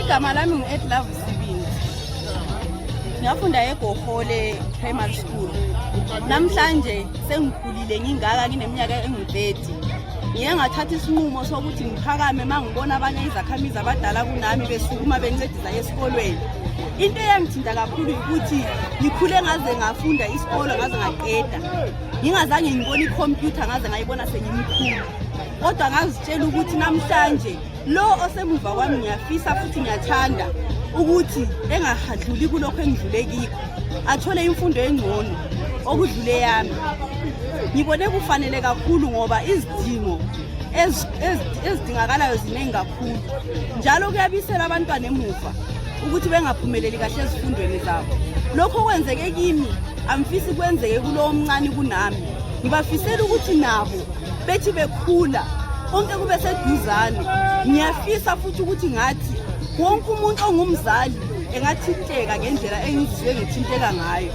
Igama lami ngu-Edlove Sibindi. Ngiyafunda eGohole Primary School. Namhlanje sengikhulile ngingaka ngineminyaka engu-30. Ngiye ngathatha isinqumo sokuthi ngiphakame mangibona abanye izakhamizi abadala kunami besukuma bencedisa esikolweni. Into eyangithinta kakhulu ukuthi ngikhule ngaze ngafunda isikolo ngaze ngaqeda. Ngingazange ngibone ikhompyutha ngaze ngayibona sengimkhulu. Kodwa ngazitshela ukuthi namhlanje lo osemuva kwami ngiyafisa futhi ngiyathanda ukuthi engahadluli kulokho engidlule kikho, athole imfundo engcono okudlule yami. Ngibone kufanele kakhulu ngoba izidingo ezidingakalayo ziningi kakhulu. Njalo kuyabisela abantwana emuva ukuthi bengaphumeleli kahle ezifundweni zabo. Lokho kwenzeke kimi amfisi kwenzeke kulo omncane kunami. Ngibafisela ukuthi nabo bethi bekhula konke kube seduzane. Ngiyafisa futhi ukuthi ngathi wonke umuntu ongumzali engathinteka ngendlela engizizwe ngithinteka ngayo.